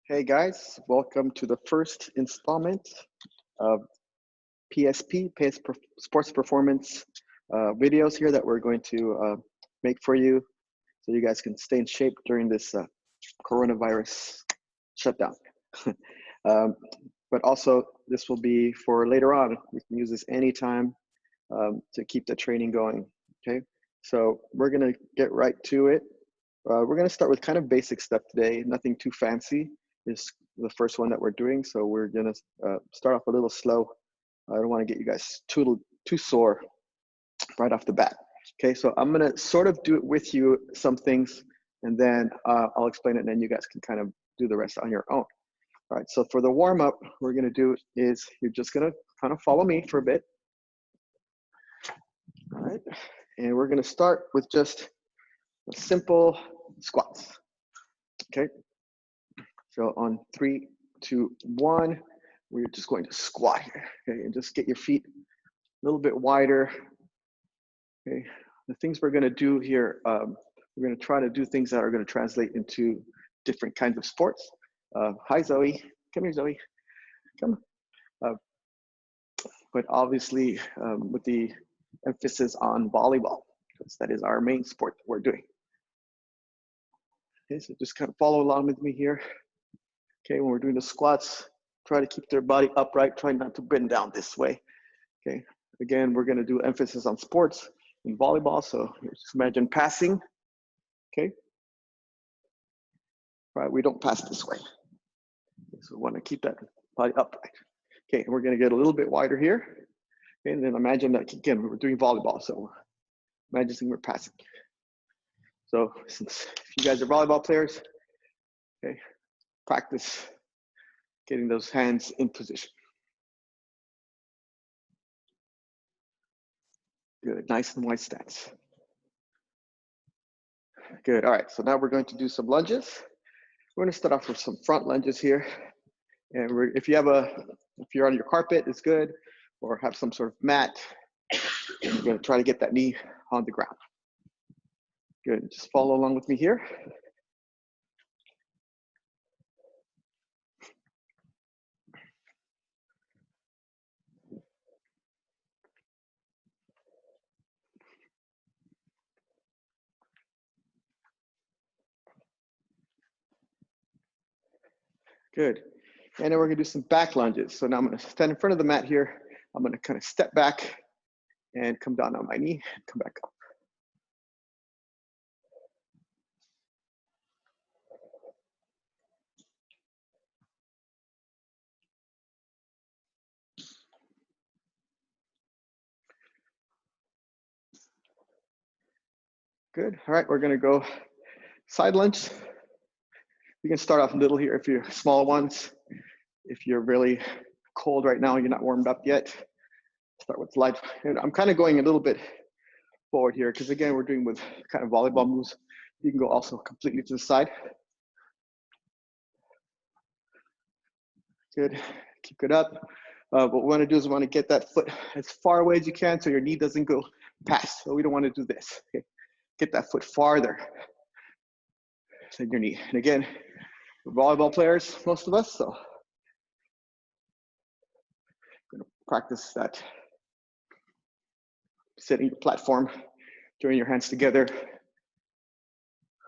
Hey guys, welcome to the first installment of PSP, Sports Performance videos here that we're going to make for you so you guys can stay in shape during this coronavirus shutdown. um, but also, this will be for later on. We can use this anytime to keep the training going, okay? So we're gonna get right to it. We're gonna start with kind of basic stuff today, nothing too fancy. This is the first one that we're doing, so we're gonna start off a little slow. I don't want to get you guys too sore right off the bat. Okay, so I'm gonna sort of do it with you, some things, and then I'll explain it, and then you guys can kind of do the rest on your own. All right, so for the warm up, we're gonna do is you're just gonna kind of follow me for a bit. All right, and we're gonna start with just a simple squats. Okay, so on 3, 2, 1, we're just going to squat here. Okay, and just get your feet a little bit wider. Okay, the things we're going to do here, we're going to try to do things that are going to translate into different kinds of sports. Hi Zoe, come here Zoe, come. But obviously with the emphasis on volleyball, because that is our main sport that we're doing. Okay, so just kind of follow along with me here. Okay, when we're doing the squats, try to keep their body upright, try not to bend down this way. Okay, again, we're going to do emphasis on sports in volleyball, so just imagine passing. Okay, right, we don't pass this way, so we want to keep that body upright. Okay, and we're going to get a little bit wider here. Okay, and then imagine that again, we're doing volleyball, so imagine we're passing. So since you guys are volleyball players, okay, practice getting those hands in position. Good, nice and wide stance. Good, all right, so now we're going to do some lunges. We're gonna start off with some front lunges here. And if you're on your carpet, it's good, or have some sort of mat. You're gonna try to get that knee on the ground. Good, just follow along with me here. Good, and then we're gonna do some back lunges. So now I'm gonna stand in front of the mat here. I'm gonna kind of step back and come down on my knee, come back up. Good, all right, we're gonna go side lunge. You can start off little here if you're small ones. If you're really cold right now, you're not warmed up yet, start with light. And I'm kind of going a little bit forward here because again, we're doing with kind of volleyball moves. You can go also completely to the side. Good, keep it up. What we want to do is we want to get that foot as far away as you can so your knee doesn't go past. So we don't want to do this. Okay? Get that foot farther than your knee. And again, we're volleyball players, most of us, so I'm going to practice that sitting platform, join your hands together.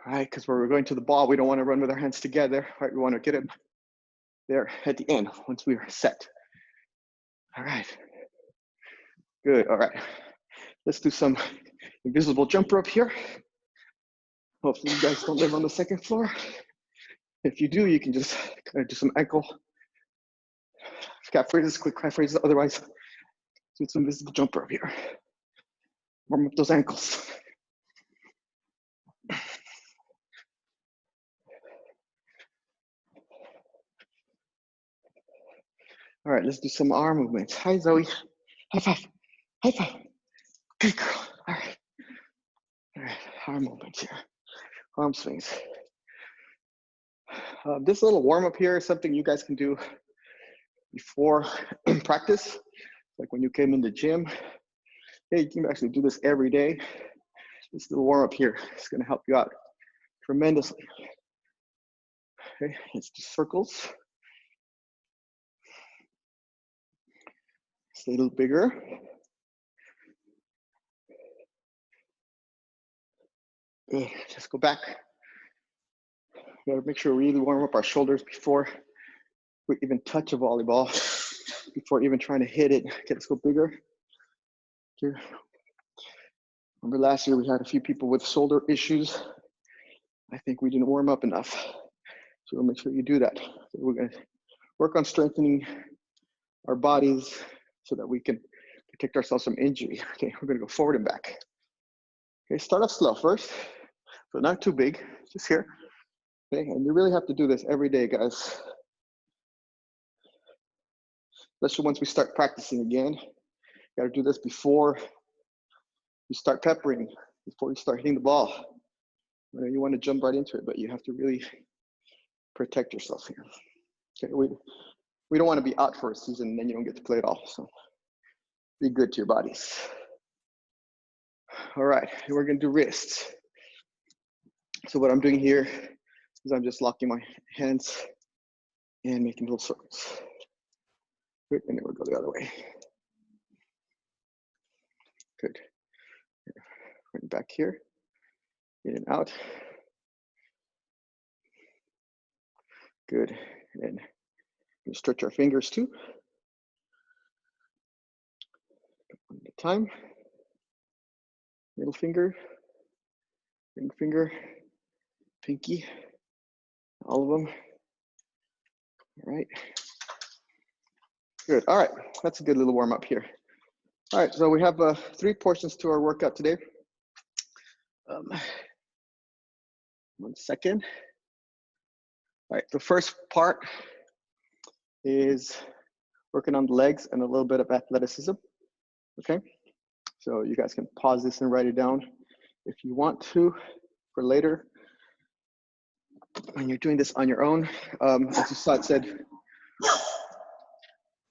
All right, because we're going to the ball, we don't want to run with our hands together. All right, we want to get it there at the end once we are set. All right, good, all right. Let's do some invisible jump rope here. Hopefully you guys don't live on the second floor. If you do, you can just kind of do some ankle calf raises, quick calf raises, otherwise do some invisible jump rope here. Warm up those ankles. All right, let's do some arm movements. Hi, Zoe. High five. High five. Good girl. All right. All right, arm movements here. Arm swings. This little warm up here is something you guys can do before practice, like when you came in the gym. Hey, you can actually do this every day. This little warm up here is going to help you out tremendously. Okay, it's just circles. It's a little bigger. Good. Just go back. We gotta make sure we really warm up our shoulders before we even touch a volleyball, before even trying to hit it. Okay, let's go bigger. Okay. Remember last year we had a few people with shoulder issues. I think we didn't warm up enough. So we'll make sure you do that. So we're gonna work on strengthening our bodies so that we can protect ourselves from injury. Okay, we're gonna go forward and back. Okay, start off slow first. So not too big, just here. Okay, and you really have to do this every day, guys. Especially once we start practicing again. You gotta do this before you start peppering, before you start hitting the ball. You know, you wanna jump right into it, but you have to really protect yourself here. Okay, we don't wanna be out for a season and then you don't get to play at all. So be good to your bodies. All right, we're gonna do wrists. So what I'm doing here is I'm just locking my hands and making little circles. Good, and then we'll go the other way. Good. Right back here, in and out. Good, and then stretch our fingers too. One at a time. Middle finger, ring finger, pinky, all of them. All right. Good. All right. That's a good little warm up here. All right. So we have 3 portions to our workout today. 1 second. All right. The first part is working on the legs and a little bit of athleticism. Okay. So you guys can pause this and write it down if you want to for later. When you're doing this on your own, as you saw, it said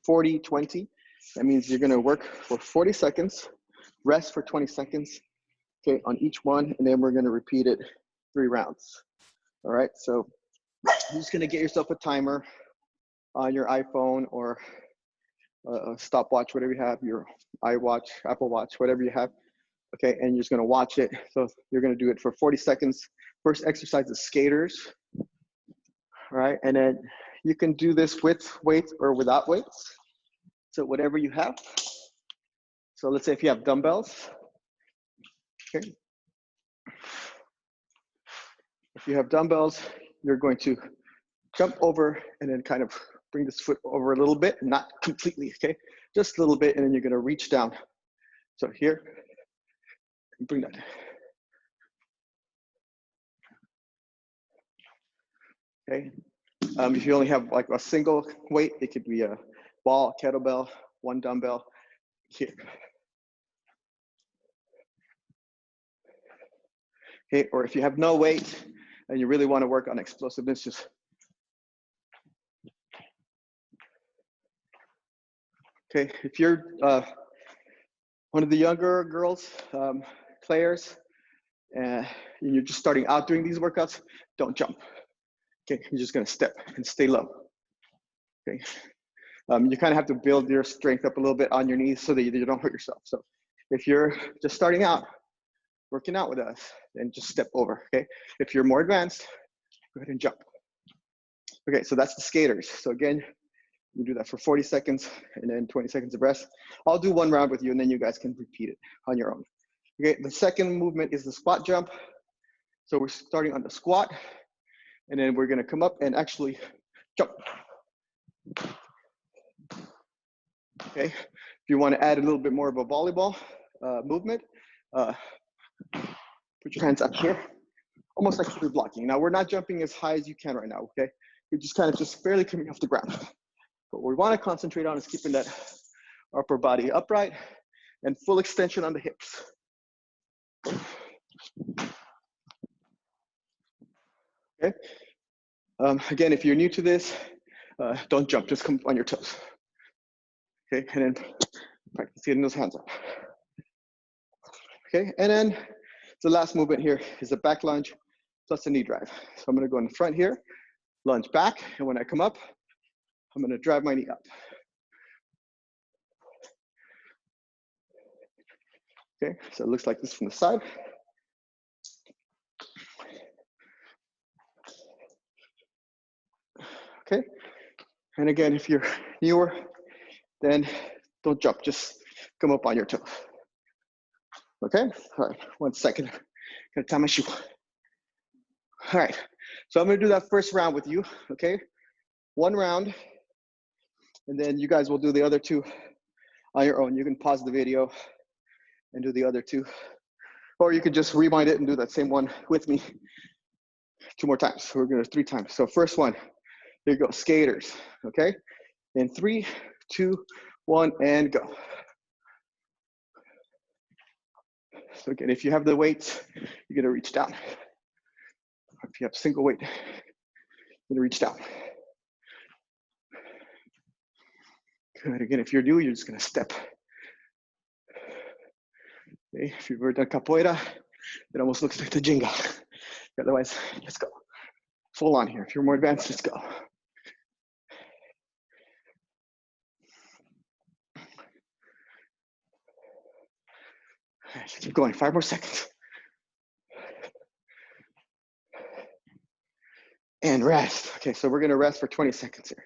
40, 20. That means you're gonna work for 40 seconds, rest for 20 seconds, okay, on each one, and then we're gonna repeat it 3 rounds. All right, so you're just gonna get yourself a timer on your iPhone or a stopwatch, whatever you have, your iWatch, Apple Watch, whatever you have, okay, and you're just gonna watch it. So you're gonna do it for 40 seconds. First exercise is skaters, all right, and then you can do this with weights or without weights. So whatever you have. So let's say if you have dumbbells, okay. If you have dumbbells, you're going to jump over and then kind of bring this foot over a little bit, not completely, okay? Just a little bit, and then you're gonna reach down. So here, bring that. Okay, if you only have like a single weight, it could be a ball, kettlebell, 1 dumbbell, here. Okay, or if you have no weight and you really wanna work on explosiveness, just okay, if you're one of the younger girls, players, and you're just starting out doing these workouts, don't jump. Okay, you're just gonna step and stay low. Okay, you kind of have to build your strength up a little bit on your knees so that you don't hurt yourself. So if you're just starting out, working out with us, then just step over, okay? If you're more advanced, go ahead and jump. Okay, so that's the skaters. So again, you do that for 40 seconds and then 20 seconds of rest. I'll do 1 round with you and then you guys can repeat it on your own. Okay, the second movement is the squat jump. So we're starting on the squat and then we're gonna come up and actually jump. Okay, if you wanna add a little bit more of a volleyball movement, put your hands up here, almost like you're blocking. Now we're not jumping as high as you can right now, okay? You're just kind of just barely coming off the ground. What we want to concentrate on is keeping that upper body upright and full extension on the hips. Okay. Again, if you're new to this, don't jump, just come on your toes. Okay, and then practice getting those hands up. Okay, and then the last movement here is a back lunge plus a knee drive. So I'm gonna go in the front here. lunge back, and when I come up, I'm gonna drive my knee up. Okay, so it looks like this from the side. Okay, and again, if you're newer, then don't jump, just come up on your toe. Okay, all right, 1 second, gotta tie my shoe. All right, so I'm gonna do that first round with you, okay? 1 round, and then you guys will do the other 2 on your own. You can pause the video and do the other 2, or you could just rewind it and do that same one with me 2 more times. So we're gonna do 3 times. So first one, here you go, skaters, okay? In 3, 2, 1, and go. So again, if you have the weights, you're gonna reach down. If you have single weight, you're gonna reach down. Good, again, if you're new, you're just gonna step. Okay, if you've ever done capoeira, it almost looks like the Jenga. Otherwise, let's go. Full on here. If you're more advanced, let's go. All right, keep going, 5 more seconds. And rest. Okay, so we're gonna rest for 20 seconds here.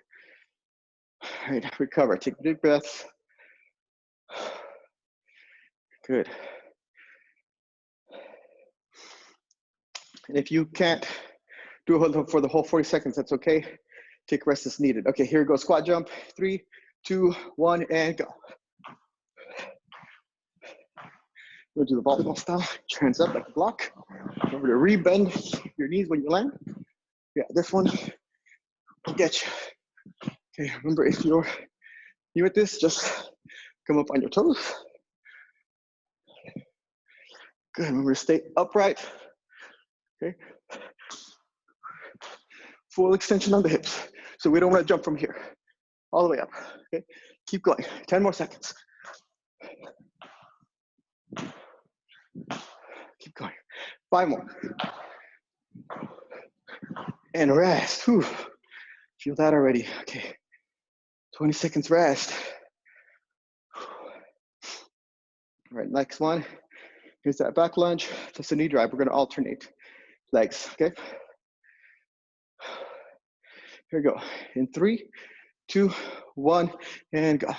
All right, recover, take big breaths. Good. And if you can't do it for the whole 40 seconds, that's okay. Take rest as needed. Okay, here we go, squat jump. 3, 2, 1, and go. We'll do the volleyball style. Hands up like a block. Remember to re-bend your knees when you land. Yeah, this one will get you. Okay, remember if you're new at this, just come up on your toes. Good, remember to stay upright. Okay. Full extension on the hips. So we don't want to jump from here. All the way up, okay? Keep going, 10 more seconds. Keep going, 5 more. And rest, whew. Feel that already, okay. 20 seconds rest. All right, next one. Here's that back lunge, plus a knee drive. We're gonna alternate legs, okay? Here we go, in 3, 2, 1, and go.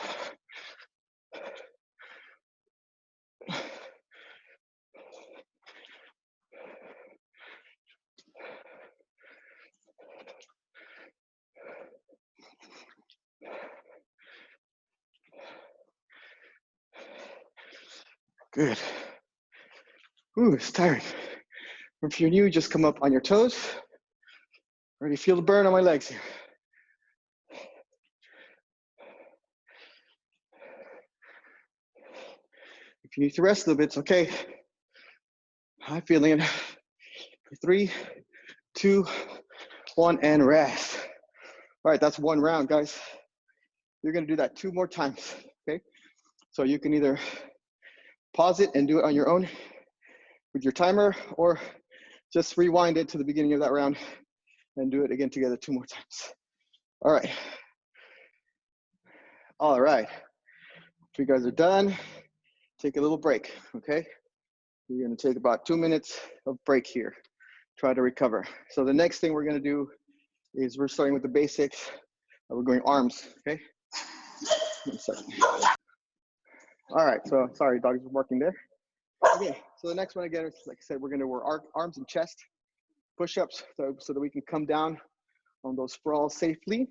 Good. Ooh, it's tiring. If you're new, just come up on your toes. Already feel the burn on my legs here. If you need to rest a little bit, it's okay. I'm feeling it. 3, 2, 1, and rest. All right, that's 1 round, guys. You're gonna do that 2 more times, okay? So you can either pause it and do it on your own with your timer, or just rewind it to the beginning of that round and do it again together 2 more times. All right. All right. If you guys are done, take a little break, okay? You're gonna take about 2 minutes of break here. Try to recover. So the next thing we're gonna do is we're starting with the basics. We're going arms, okay? 1 second. All right, so sorry, dogs were barking there. Okay, so the next one again is, like I said, we're gonna work arms and chest push-ups so that we can come down on those sprawls safely.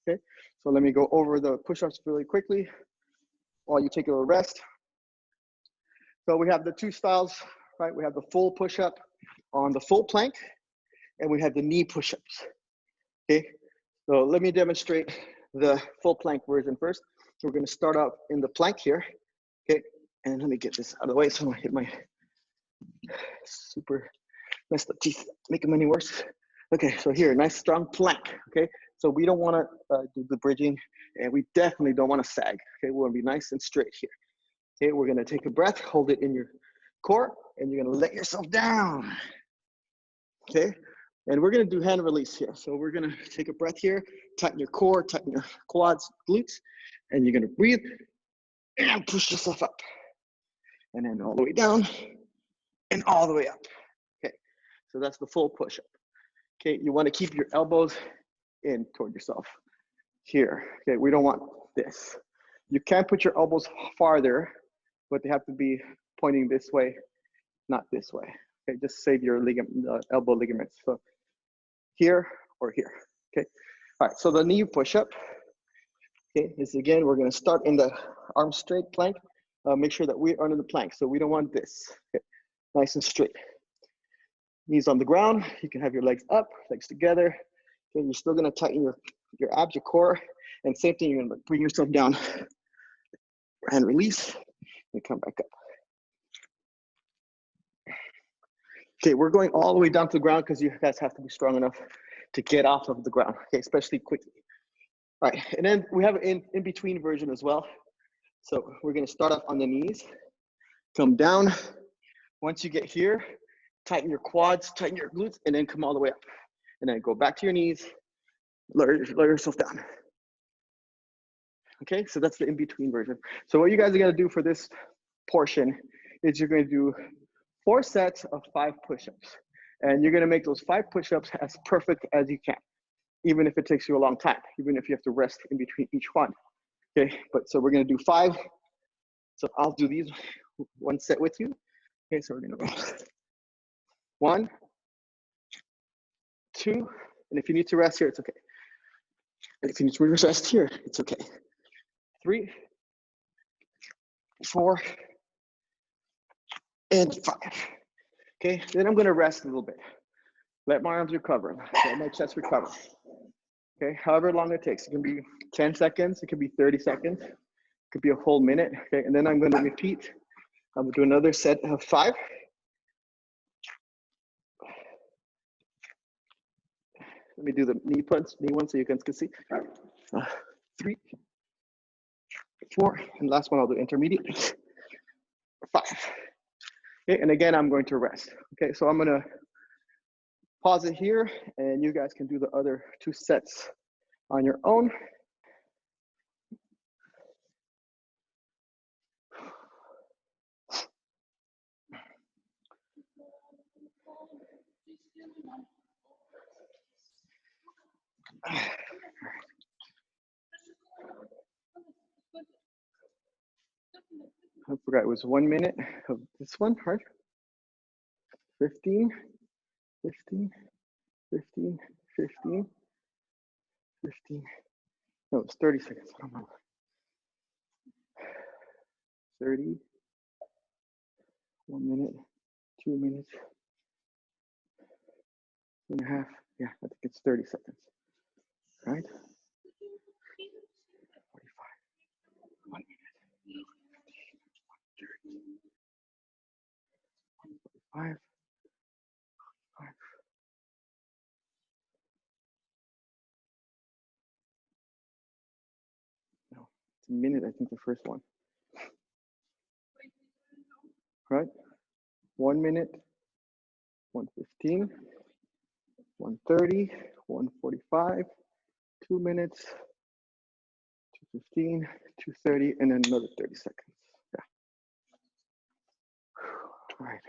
Okay, so let me go over the push-ups really quickly while you take a little rest. So we have the 2 styles, right? We have the full push-up on the full plank, and we have the knee push-ups. Okay, so let me demonstrate the full plank version first. So we're gonna start out in the plank here. Okay, and let me get this out of the way so I don't hit my super messed up teeth, make them any worse. Okay, so here, nice strong plank, okay? So we don't wanna do the bridging, and we definitely don't wanna sag, okay? We wanna be nice and straight here. Okay, we're gonna take a breath, hold it in your core, and you're gonna let yourself down, okay? And we're gonna do hand release here. So we're gonna take a breath here, tighten your core, tighten your quads, glutes, and you're gonna breathe and push yourself up. And then all the way down and all the way up. Okay, so that's the full push-up. Okay, you wanna keep your elbows in toward yourself here. Okay, we don't want this. You can put your elbows farther, but they have to be pointing this way, not this way. Okay, just save your elbow ligaments. So here or here. Okay, all right, so the knee push-up. Okay, is again, we're gonna start in the arm straight plank. Make sure that we are under the plank, so we don't want this. Okay, nice and straight. Knees on the ground, you can have your legs up, legs together. Okay, you're still gonna tighten your abs, your core, and same thing, you're gonna bring yourself down and release, and come back up. Okay, we're going all the way down to the ground because you guys have to be strong enough to get off of the ground, okay, especially quickly. All right, and then we have an in-between version as well. So we're gonna start off on the knees, come down. Once you get here, tighten your quads, tighten your glutes, and then come all the way up. And then go back to your knees, lower yourself down. Okay, so that's the in-between version. So what you guys are gonna do for this portion is you're gonna do 4 sets of 5 push-ups. And you're gonna make those 5 push-ups as perfect as you can, even if it takes you a long time, even if you have to rest in between each one. Okay, but so we're gonna do 5. So I'll do these one set with you. Okay, so we're gonna go 1, 2, and if you need to rest here, it's okay. And if you need to rest here, it's okay. 3, 4, and 5. Okay, then I'm gonna rest a little bit. Let my arms recover, let my chest recover. Okay, however long it takes. It can be 10 seconds, it could be 30 seconds, it could be a whole minute. Okay, and then I'm gonna repeat. I'm gonna do another set of 5. Let me do the knee one so you guys can see. 3, 4, and last one I'll do intermediate. 5. Okay, and again, I'm going to rest. Okay, so I'm gonna pause it here and you guys can do the other 2 sets on your own. I forgot it was 1 minute of this one, right? 15, 15, 15, 15, 15. No, it's 30 seconds. I don't know. 30, 1 minute, 2 minutes, 2.5. Yeah, I think it's 30 seconds. Right? 45. 1 minute. 145. 5. No, it's a minute, I think, the first one. Right? 1 minute, 115, 130, 145, 2 minutes, 215, 230, and then another 30 seconds. Yeah. All right.